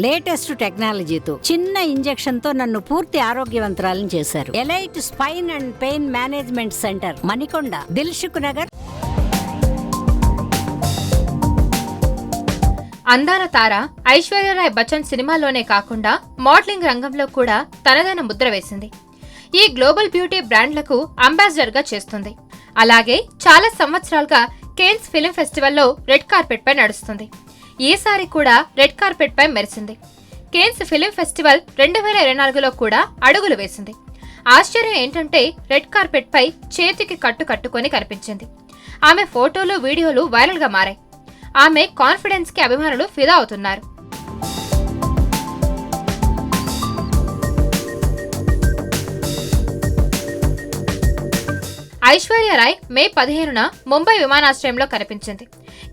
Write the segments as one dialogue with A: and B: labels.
A: Latest టెక్నాలజీతో చిన్న injection తో నన్ను పూర్తి ఆరోగ్యవంతురాలను చేశారు. Elite spine and pain management centre, Manikonda, Dilsukh Nagar.
B: అందాల తార ఐశ్వర్య రాయ్ బచ్చన్ సినిమాలోనే కాకుండా మోడలింగ్ రంగంలో కూడా తనదైన ముద్ర వేసింది. ఈ గ్లోబల్ బ్యూటీ బ్రాండ్లకు అంబాసిడర్ గా చేస్తుంది. అలాగే చాలా సంవత్సరాలుగా కేన్స్ ఫిల్మ్ ఫెస్టివల్లో రెడ్ కార్పెట్ పై నడుస్తుంది. ఈసారి కూడా రెడ్ కార్పెట్ పై మెరిసింది. కేన్స్ ఫిల్మ్ ఫెస్టివల్ 2024లో కూడా అడుగులు వేసింది. ఆశ్చర్యం ఏంటంటే రెడ్ కార్పెట్ పై చేతికి కట్టుకొని కనిపించింది. ఆమె ఫోటోలు, వీడియోలు వైరల్ గా మారాయి. ఆమె కాన్ఫిడెన్స్ కి అభిమానులు ఫిదా అవుతున్నారు. ఐశ్వర్య రాయ్ మే 15న ముంబై విమానాశ్రయంలో కనిపించింది.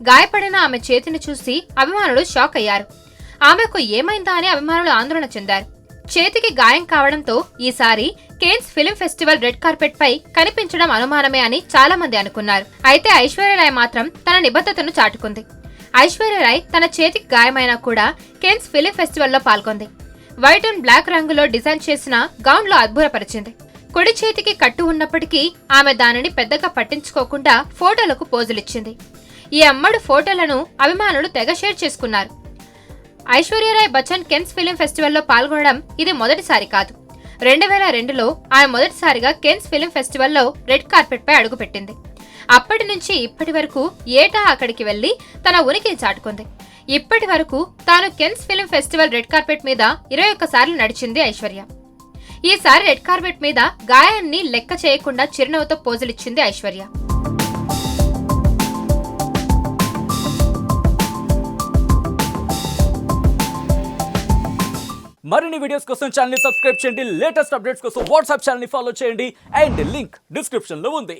B: గాయపడిన ఆమె చేతిని చూసి అభిమానులు షాక్ అయ్యారు. ఆమెకు ఏమైందా అని అభిమానులు ఆందోళన చెందారు. చేతికి గాయం కావడంతో ఈసారి Cannes film festival red carpet పై కనిపించడం అనుమానమే అని చాలా మంది అనుకున్నారు. అయితే ఐశ్వర్య రాయ్ మాత్రం తన నిబద్ధతను చాటుకుంది. ఐశ్వర్య రాయ్ తన చేతికి గాయమైనా కూడా కేన్స్ ఫిల్మ్ ఫెస్టివల్లో పాల్గొంది. వైట్ అండ్ బ్లాక్ రంగులో డిజైన్ చేసిన గౌన్ లో అద్భుతపరిచింది. కుడి చేతికి కట్టు ఉన్నప్పటికీ ఆమె దానిని పెద్దగా పట్టించుకోకుండా ఫోటోలకు పోజులిచ్చింది. ఈ అమ్మడు ఫోటోలను అభిమానులు తెగ షేర్ చేసుకున్నారు. ఐశ్వర్య రాయ్ బచ్చన్ కేన్స్ ఫిల్మ్ ఫెస్టివల్లో పాల్గొనడం ఇది మొదటిసారి కాదు. 2002లో ఆమె మొదటిసారిగా కేన్స్ ఫిల్మ్ ఫెస్టివల్లో రెడ్ కార్పెట్ పై అడుగుపెట్టింది. అప్పటి నుంచి ఇప్పటి వరకు ఏటా అక్కడికి వెళ్లి తన ఉనికిని చాటుకుంది. ఇప్పటి వరకు తాను Cannes film festival red carpet మీద 21 సార్లు నడిచింది ఐశ్వర్య. ఈసారి రెడ్ కార్పెట్ మీద గాయాన్ని లెక్క చేయకుండా చిరునవ్వుతో పోజులిచ్చింది ఐశ్వర్య.
C: మరిన్ని వీడియోస్ కోసం ఛానల్ ని సబ్స్క్రైబ్ చేయండి. లేటెస్ట్ అప్డేట్స్ కోసం వాట్సాప్ ఛానల్ ని ఫాలో చేయండి. అండ్ లింక్ డిస్క్రిప్షన్ లో ఉంది.